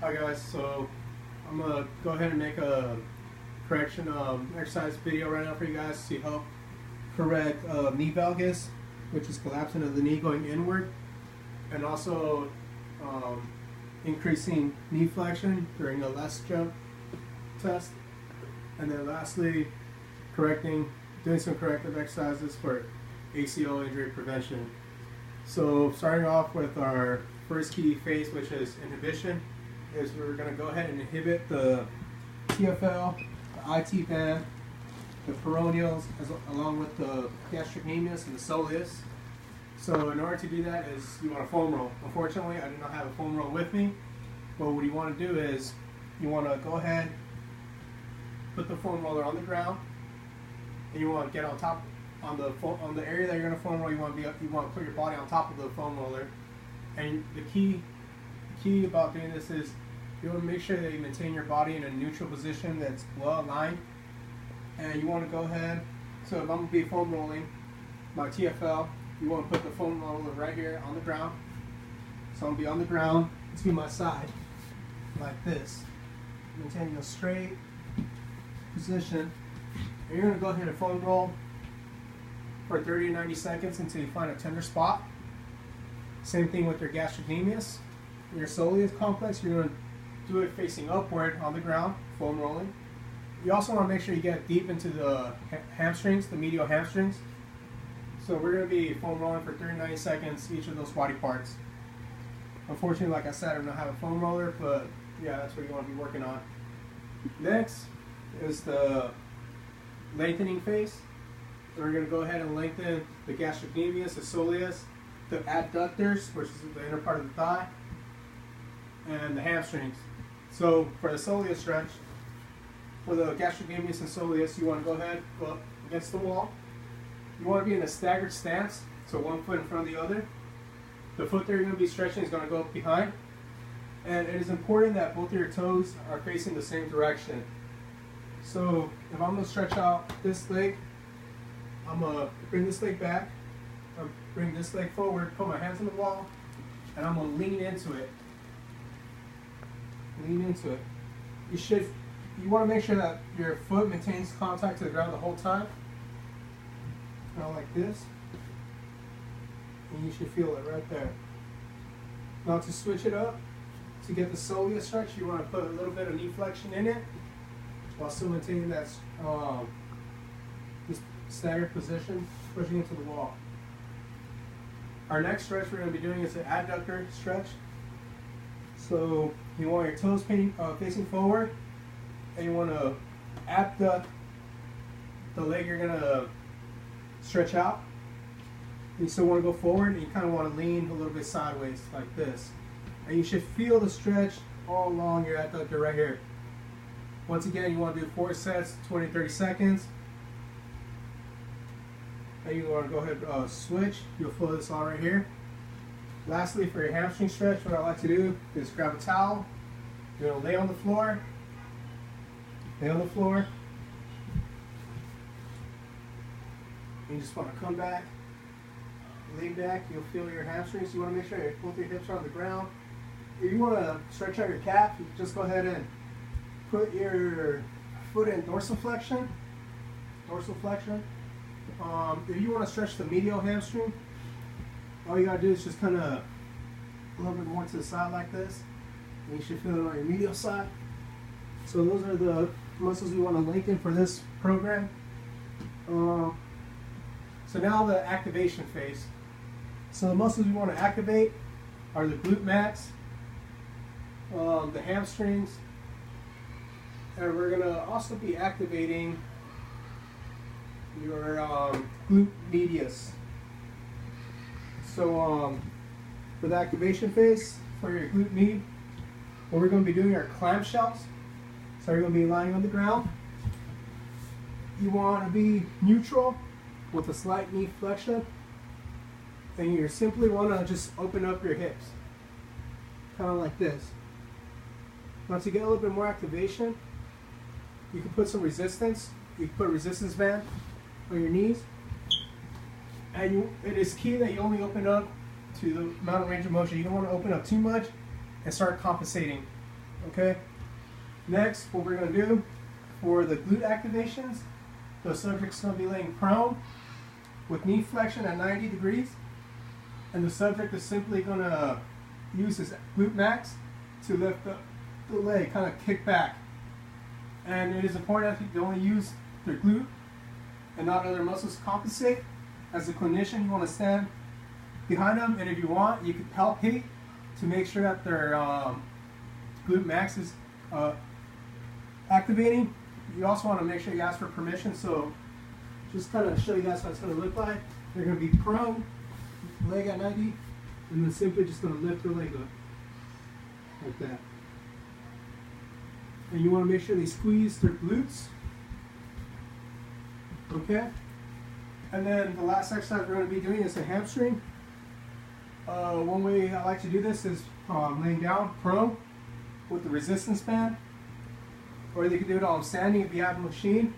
Hi guys, so I'm gonna go ahead and make a correction exercise video right now for you guys to help correct knee valgus, which is collapsing of the knee going inward, and also increasing knee flexion during the last jump test, and then lastly doing some corrective exercises for ACL injury prevention. So starting off with our first key phase, which is inhibition, is we're going to go ahead and inhibit the TFL, the IT band, the peroneals, along with the gastrocnemius and the soleus. So in order to do that is you want a foam roll. Unfortunately, I do not have a foam roll with me, but what you want to do is you want to go ahead, put the foam roller on the ground, and you want to get on top on the area that you're going to foam roll. You want to put your body on top of the foam roller, and the key about doing this is you want to make sure that you maintain your body in a neutral position that's well aligned, and you want to go ahead. So if I'm going to be foam rolling my TFL, you want to put the foam roller right here on the ground. So I'm going to be on the ground to my side like this, maintaining a straight position. And you're going to go ahead and foam roll for 30 to 90 seconds until you find a tender spot. Same thing with your gastrocnemius. Your soleus complex, you're going to do it facing upward on the ground, foam rolling. You also want to make sure you get deep into the hamstrings, the medial hamstrings. So we're going to be foam rolling for 30 to 90 seconds, each of those body parts. Unfortunately, like I said, I don't have a foam roller, but yeah, that's what you want to be working on. Next is the lengthening phase. So we're going to go ahead and lengthen the gastrocnemius, the soleus, the adductors, which is the inner part of the thigh, and the hamstrings. So for the soleus stretch, for the gastrocnemius and soleus, you want to go ahead, go up against the wall. You want to be in a staggered stance, so one foot in front of the other. The foot that you're going to be stretching is going to go up behind. And it is important that both of your toes are facing the same direction. So if I'm going to stretch out this leg, I'm going to bring this leg back, bring this leg forward, put my hands on the wall, and I'm going to lean into it. Lean into it. You want to make sure that your foot maintains contact to the ground the whole time. Kind of like this. And you should feel it right there. Now to switch it up, to get the soleus stretch, you want to put a little bit of knee flexion in it while still maintaining that this staggered position, pushing into the wall. Our next stretch we're going to be doing is an adductor stretch. So you want your toes facing forward, and you want to abduct the leg you're going to stretch out. You still want to go forward, and you kind of want to lean a little bit sideways like this. And you should feel the stretch all along your adductor right here. Once again, you want to do 4 sets, 20-30 seconds. And you want to go ahead switch. You'll feel this all right here. Lastly, for your hamstring stretch, what I like to do is grab a towel. You're going to lay on the floor. Lay on the floor. You just want to come back, lay back. You'll feel your hamstrings. You want to make sure both your hips are on the ground. If you want to stretch out your calf, you just go ahead and put your foot in dorsiflexion. Dorsiflexion. If you want to stretch the medial hamstring, all you gotta do is just kind of a little bit more to the side like this, and you should feel it on your medial side. So those are the muscles we want to lengthen for this program. So now the activation phase. So the muscles we want to activate are the glute max, the hamstrings, and we're going to also be activating your glute medius. So for the activation phase, for your glute med, what we're going to be doing are clamshells. So you're going to be lying on the ground. You want to be neutral with a slight knee flexion. And you simply want to just open up your hips. Kind of like this. Now to get a little bit more activation, you can put some resistance. You can put a resistance band on your knees. And it is key that you only open up to the amount of range of motion. You don't want to open up too much and start compensating. Okay. Next, what we're going to do for the glute activations, the subject's going to be laying prone with knee flexion at 90 degrees, and the subject is simply going to use his glute max to lift the leg, kind of kick back. And it is important that you only use their glute and not other muscles to compensate. As a clinician, you want to stand behind them, and if you want, you can palpate to make sure that their glute max is activating. You also want to make sure you ask for permission. So just kind of show you guys what it's going to look like. They're going to be prone, leg at 90, and then simply just going to lift their leg up like that. And you want to make sure they squeeze their glutes. Okay? And then the last exercise we're going to be doing is a hamstring. One way I like to do this is laying down prone with the resistance band, or they can do it on standing if you have a machine.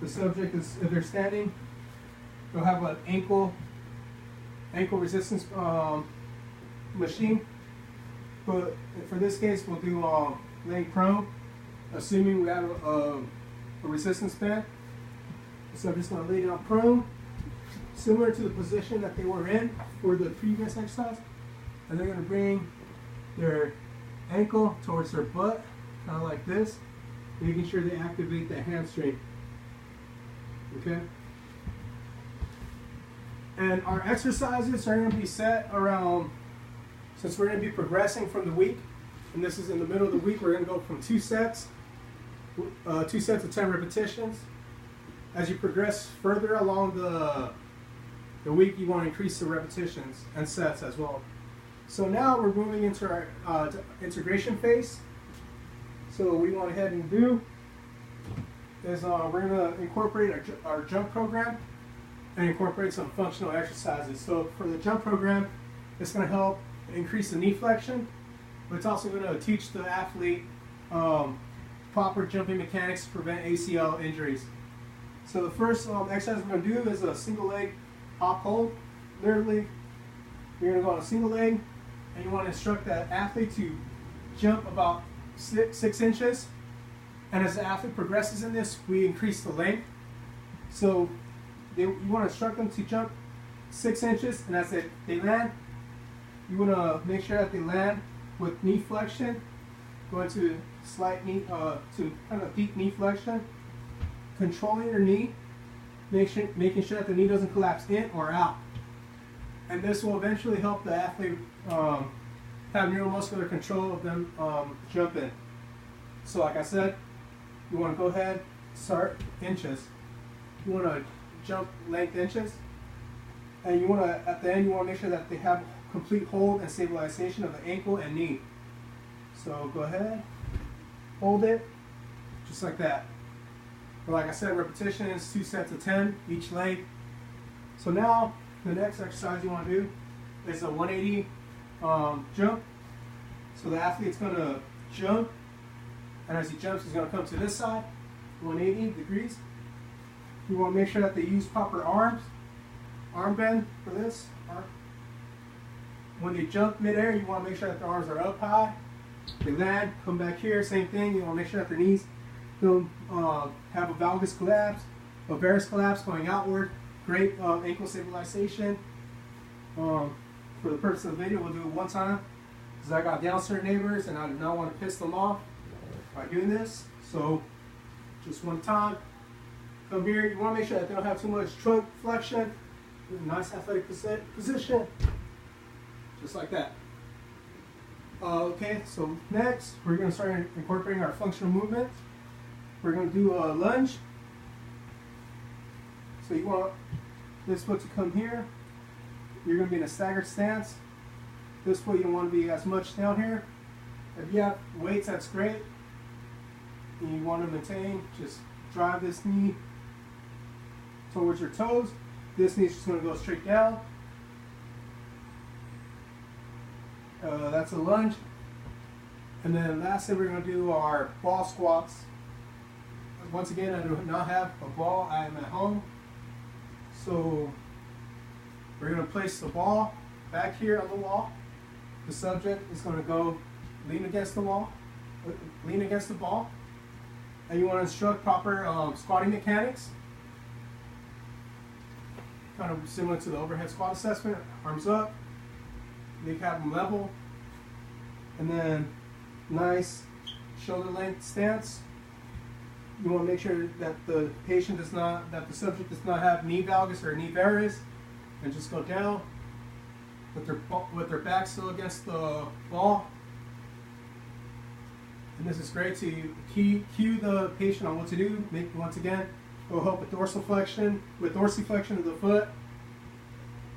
The subject is, if they're standing, they'll have an ankle resistance machine. But for this case, we'll do laying prone, assuming we have a resistance band. The subject's going to lay down prone, similar to the position that they were in for the previous exercise, and they're going to bring their ankle towards their butt, kind of like this, making sure they activate the hamstring. Okay? And our exercises are going to be set around, since we're going to be progressing from the week, and this is in the middle of the week, we're going to go from 2 sets of 10 repetitions. As you progress further along the week, you want to increase the repetitions and sets as well. So now we're moving into our integration phase. So what we went ahead and do is we're going to incorporate our jump program and incorporate some functional exercises. So for the jump program, it's going to help increase the knee flexion, but it's also going to teach the athlete proper jumping mechanics to prevent ACL injuries. So the first exercise we're going to do is a single leg hop hold. Literally, you're going to go on a single leg, and you want to instruct that athlete to jump about 6 inches. And as the athlete progresses in this, we increase the length. So you want to instruct them to jump 6 inches, and as they land, you want to make sure that they land with knee flexion, going to slight knee, to kind of deep knee flexion, controlling your knee, making sure that the knee doesn't collapse in or out. And this will eventually help the athlete have neuromuscular control of them jumping. So like I said, you want to go ahead, start inches. You want to jump length inches. And you want to, at the end, you want to make sure that they have complete hold and stabilization of the ankle and knee. So go ahead, hold it, just like that. But like I said, repetition is 2 sets of 10 each leg. So now the next exercise you want to do is a 180 jump. So the athlete's going to jump, and as he jumps, he's going to come to this side, 180 degrees. You want to make sure that they use proper arm bend for this. When they jump midair, you want to make sure that their arms are up high. They land, come back here, same thing. You want to make sure that their knees don't have a valgus collapse, a varus collapse going outward. Great ankle stabilization. For the purpose of the video, we'll do it one time because I got downstairs neighbors and I do not want to piss them off by doing this. So just one time. Come here. You want to make sure that they don't have too much trunk flexion. Nice athletic position. Just like that. Okay, so next we're going to start incorporating our functional movement. We're going to do a lunge. So you want this foot to come here. You're going to be in a staggered stance. This foot you don't want to be as much down here. If you have weights, that's great. And you want to maintain, just drive this knee towards your toes. This knee's just going to go straight down. That's a lunge. And then lastly, we're going to do our ball squats. Once again, I do not have a ball. I am at home. So we're going to place the ball back here on the wall. The subject is going to go lean against the wall. lean against the ball, and you want to instruct proper squatting mechanics, kind of similar to the overhead squat assessment. Arms up, kneecap level, and then nice shoulder length stance. You want to make sure that the patient does not, that the subject does not have knee valgus or knee varus, and just go down with their back still against the wall. And this is great to cue the patient on what to do. Once again, it will help with dorsiflexion of the foot,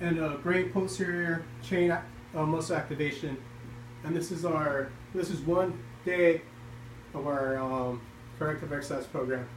and a great posterior chain muscle activation. And this is one day of our corrective exercise program.